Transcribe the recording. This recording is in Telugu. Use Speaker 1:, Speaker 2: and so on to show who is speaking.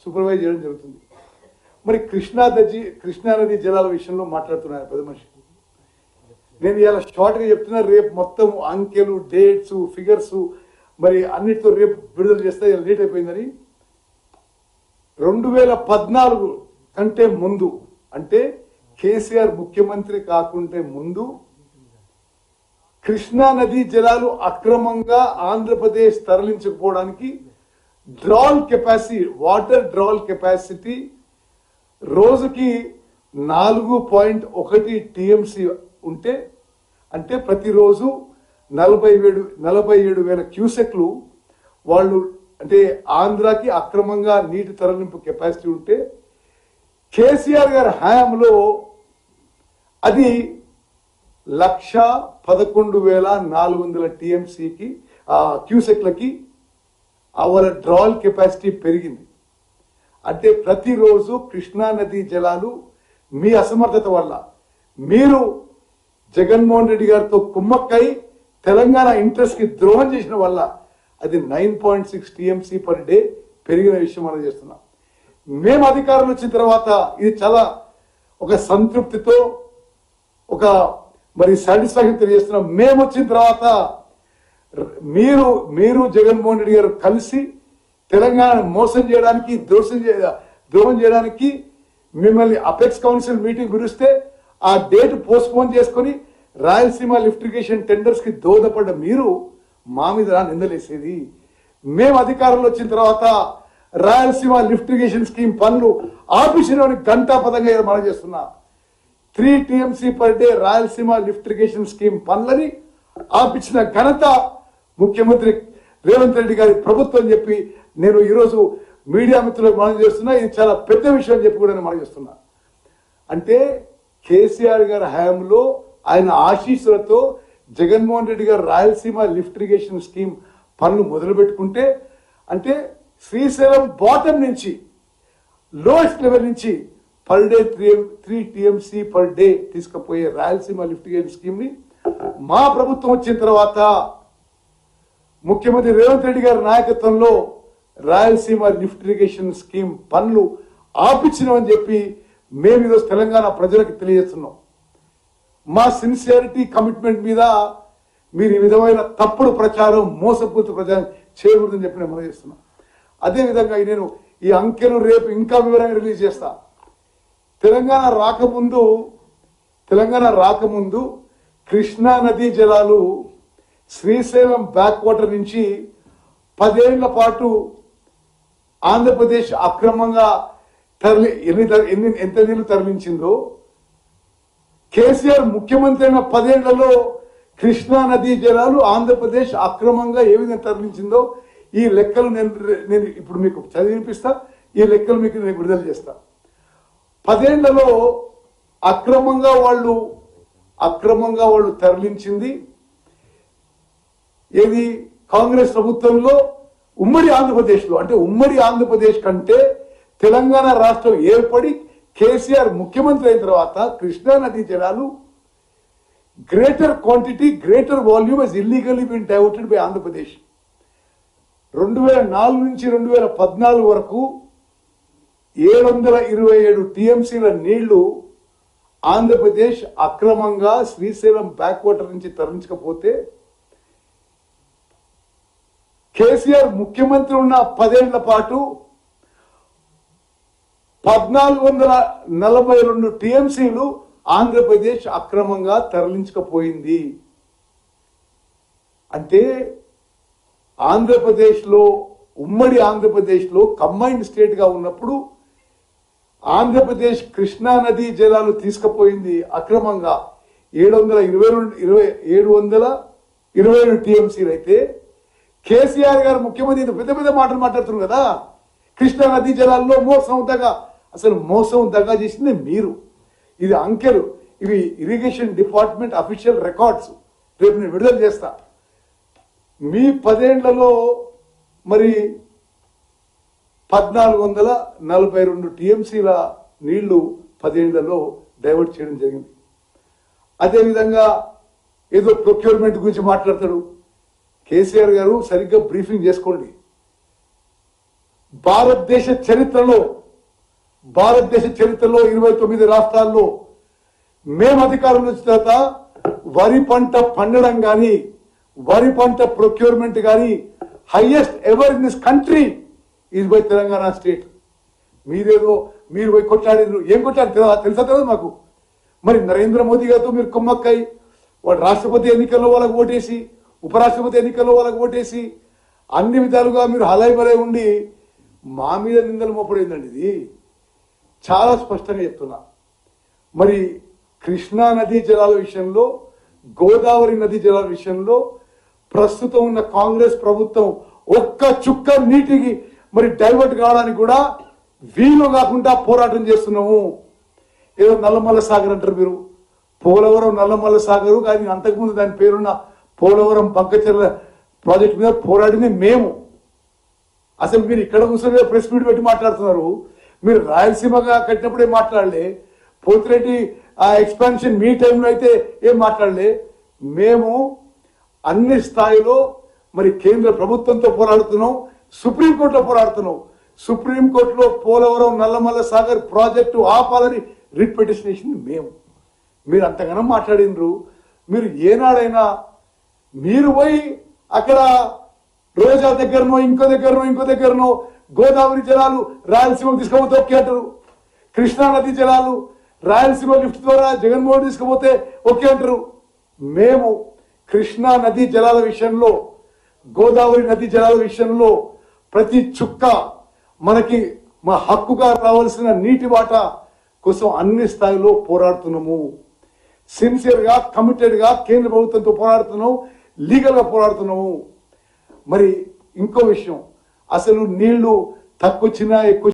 Speaker 1: సూపర్వైజ్ చేయడం జరుగుతుంది. మరి కృష్ణానది జలాల విషయంలో మాట్లాడుతున్నారు పెద్ద మనిషి. నేను ఇలా షార్ట్గా చెప్తున్నా, రేపు మొత్తం అంకెలు, డేట్స్, ఫిగర్స్ మరి అన్నిటితో రేపు విడుదల చేస్తే లేట్ అయిపోయిందని. 2014 కంటే ముందు, అంటే కేసీఆర్ ముఖ్యమంత్రి కాకుంటే ముందు, కృష్ణా నదీ జలాలు అక్రమంగా ఆంధ్రప్రదేశ్ తరలించకపోవడానికి వాటర్ డ్రాల్ కెపాసిటీ రోజుకి 4.1 టీఎంసీ ఉంటే, అంటే ప్రతిరోజు 47,000 క్యూసెక్లు వాళ్ళు అంటే ఆంధ్రాకి అక్రమంగా నీటి తరలింపు కెపాసిటీ ఉంటే, కేసీఆర్ గారి హయాంలో అది 1,11,400 టీఎంసీకి క్యూసెక్లకి అవర్ డ్రాల్ కెపాసిటీ పెరిగింది. అంటే ప్రతిరోజు కృష్ణా నదీ జలాలు మీ అసమర్థత వల్ల, మీరు జగన్మోహన్ రెడ్డి గారితో కుమ్మక్కై తెలంగాణ ఇంట్రెస్ట్ కి ద్రోహం చేసిన వల్ల అది 9.6 టీఎంసీ పర్ డే పెరిగిన విషయం మనం చేస్తున్నాం. మేము అధికారులు వచ్చిన తర్వాత ఇది చాలా ఒక సంతృప్తితో ఒక మరి సాటిస్ఫాక్షన్ తెలియజేస్తున్నాం. మేము వచ్చిన తర్వాత మీరు జగన్మోహన్ రెడ్డి గారు కలిసి తెలంగాణ మోసం చేయడానికి, ద్రోహం చేయడానికి మిమ్మల్ని అపెక్స్ కౌన్సిల్ మీటింగ్ పిలిస్తే ఆ డేట్ పోస్ట్పోన్ చేసుకుని రాయలసీమ లిఫ్టిగేషన్ టెండర్స్ కి దోహదపడ్డ మీరు మా మీద నిందలేసేది. మేము అధికారంలో వచ్చిన తర్వాత రాయలసీమ లిఫ్టిగేషన్ స్కీమ్ పనులు ఆఫీసులోని గంటాపదంగా మనం చేస్తున్నా. 3 TMC per day Rayalaseema lift irrigation scheme పనులని ఆపించిన ఘనత ముఖ్యమంత్రి రేవంత్ రెడ్డి గారి ప్రభుత్వం చెప్పి నేను ఈరోజు మీడియా మిత్రులకు మనం చేస్తున్నా. ఇది చాలా పెద్ద విషయం చెప్పి కూడా నేను మనం చేస్తున్నా. అంటే కేసీఆర్ గారి హయాంలో ఆయన ఆశీస్సులతో జగన్మోహన్ రెడ్డి గారు రాయలసీమ లిఫ్ట్ ఇరిగేషన్ స్కీమ్ పనులు మొదలు పెట్టుకుంటే, అంటే శ్రీశైలం బాటం నుంచి లోయెస్ట్ లెవెల్ నుంచి per day 3 TMC per day తీసుకుపోయే రాయలసీమ లిఫ్ట్ ఇరిగేషన్ స్కీమ్ ని మా ప్రభుత్వం వచ్చిన తర్వాత ముఖ్యమంత్రి రేవంత్ రెడ్డి గారి నాయకత్వంలో రాయలసీమ లిఫ్ట్ ఇరిగేషన్ స్కీమ్ పనులు ఆపించినామని చెప్పి మేము ఈరోజు తెలంగాణ ప్రజలకు తెలియజేస్తున్నాం. మా సిన్సియారిటీ కమిట్మెంట్ మీద మీరు ఈ విధమైన తప్పుడు ప్రచారం, మోసపూరిత ప్రచారం చేయకూడదని చెప్పి నేను మనం చేస్తున్నాం. అదేవిధంగా నేను ఈ అంకెలు రేపు ఇంకా వివరంగా రిలీజ్ చేస్తా. తెలంగాణ రాకముందు కృష్ణా నదీ జలాలు శ్రీశైలం బ్యాక్ వాటర్ నుంచి 10 ఏళ్ల పాటు ఆంధ్రప్రదేశ్ అక్రమంగా ఎంత నీళ్లు తరలించిందో, కేసీఆర్ ముఖ్యమంత్రి అయిన 10 ఏళ్లలో కృష్ణా నదీ జలాలు ఆంధ్రప్రదేశ్ అక్రమంగా ఏ విధంగా తరలించిందో ఈ లెక్కలు నేను ఇప్పుడు మీకు చదివినిపిస్తా. ఈ లెక్కలు మీకు నేను విడుదల చేస్తా. 10 ఏళ్లలో అక్రమంగా వాళ్ళు తరలించింది ఏది? కాంగ్రెస్ ప్రభుత్వంలో ఉమ్మడి ఆంధ్రప్రదేశ్లో, అంటే ఉమ్మడి ఆంధ్రప్రదేశ్ కంటే తెలంగాణ రాష్ట్రం ఏర్పడి కేసీఆర్ ముఖ్యమంత్రి అయిన తర్వాత కృష్ణా నదీ జలాలు greater quantity, greater volume is illegally been diverted by Andhra Pradesh. 2004 నుంచి 2014 వరకు 727 టీఎంసీల నీళ్లు ఆంధ్రప్రదేశ్ అక్రమంగా శ్రీశైలం బ్యాక్ వాటర్ నుంచి తరలించకపోతే, కేసీఆర్ ముఖ్యమంత్రి ఉన్న 10 ఏళ్ల పాటు 1,442 టీఎంసీలు ఆంధ్రప్రదేశ్ అక్రమంగా తరలించకపోయింది. అంటే ఉమ్మడి ఆంధ్రప్రదేశ్లో కంబైన్డ్ స్టేట్ గా ఉన్నప్పుడు ఆంధ్రప్రదేశ్ కృష్ణా నదీ జలాలు తీసుకుపోయింది అక్రమంగా 727 టీఎంసీలు అయితే, కేసీఆర్ గారు ముఖ్యమంత్రి పెద్ద పెద్ద మాటలు మాట్లాడుతున్నారు కదా. కృష్ణా నదీ జలాల్లో మోసం దగా చేసింది మీరు. ఇది అంకెలు, ఇవి ఇరిగేషన్ డిపార్ట్మెంట్ అఫీషియల్ రికార్డ్స్ రేపు నేను విడుదల చేస్తా. మీ 10 ఏళ్లలో మరి 1,442 టీఎంసీల నీళ్లు 10 ఏళ్లలో డైవర్ట్ చేయడం జరిగింది. అదేవిధంగా ఏదో ప్రొక్యూర్మెంట్ గురించి మాట్లాడతాడు కేసీఆర్ గారు. సరిగ్గా బ్రీఫింగ్ చేసుకోండి. భారతదేశ చరిత్రలో 29 రాష్ట్రాల్లో మేము అధికారంలో వచ్చిన తర్వాత వరి పంట పండడం కానీ వరి పంట ప్రొక్యూర్మెంట్ కానీ highest ever in this country is by Telangana state. మీరు పోయి కొట్లాడారు, ఏం కొట్లాడారు తెలుసా తెలియదు మాకు. మరి నరేంద్ర మోదీ గారితో మీరు కుమ్మక్కై వాడు రాష్ట్రపతి ఎన్నికల్లో వాళ్ళకు ఓటేసి, ఉపరాష్ట్రపతి ఎన్నికల్లో వాళ్ళకు ఓటేసి, అన్ని విధాలుగా మీరు హలాయి బలై ఉండి మా మీద నిందలు మోపడైందండి. ఇది చాలా స్పష్టంగా చెప్తున్నా. మరి కృష్ణా నదీ జలాల విషయంలో, గోదావరి నదీ జలాల విషయంలో ప్రస్తుతం ఉన్న కాంగ్రెస్ ప్రభుత్వం ఒక్క చుక్క నీటికి మరి డైవర్ట్ కావడానికి కూడా వీలు కాకుండా పోరాటం చేస్తున్నాము. ఏదో నల్లమల్ల సాగర్ అంటారు మీరు, పోలవరం నల్లమల్ల సాగరు, కానీ అంతకుముందు దాని పేరున్న పోలవరం బంకచెర్ల ప్రాజెక్ట్ మీద పోరాడింది మేము. అసలు మీరు ఇక్కడ కూర్చొని ప్రెస్ మీట్ పెట్టి మాట్లాడుతున్నారు. మీరు రాయలసీమగా కట్టినప్పుడే మాట్లాడలే, పోతిరెడ్డి ఆ ఎక్స్పాన్షన్ మీ టైంలో అయితే ఏం మాట్లాడలే. మేము అన్ని స్థాయిలో మరి కేంద్ర ప్రభుత్వంతో పోరాడుతున్నాం, సుప్రీంకోర్టులో పోరాడుతున్నాం. సుప్రీంకోర్టులో పోలవరం నల్లమల్ల సాగర్ ప్రాజెక్టు ఆపాలని రిట్ పిటిషన్ వేసింది మేము. మీరు అంతగానో మాట్లాడినరు. మీరు ఏనాడైనా మీరు పోయి అక్కడ రోజా దగ్గరనో ఇంకో దగ్గరనో గోదావరి జలాలు రాయలసీమకు తీసుకుపోతే ఓకే అంటారు, కృష్ణా నది జలాలు రాయలసీమ లిఫ్ట్ ద్వారా జగన్మోహన్ తీసుకుపోతే ఓకే అంటారు. మేము కృష్ణా నదీ జలాల విషయంలో, గోదావరి నదీ జలాల విషయంలో ప్రతి చుక్క మనకి మా హక్కుగా రావాల్సిన నీటి వాటా కోసం అన్ని స్థాయిలో పోరాడుతున్నాము. సిన్సియర్గా, కమిటెడ్గా కేంద్ర ప్రభుత్వంతో పోరాడుతున్నాము, లీగల్గా పోరాడుతున్నాము. మరి ఇంకో విషయం, అసలు నీళ్లు తక్కువ వచ్చినా ఎక్కువ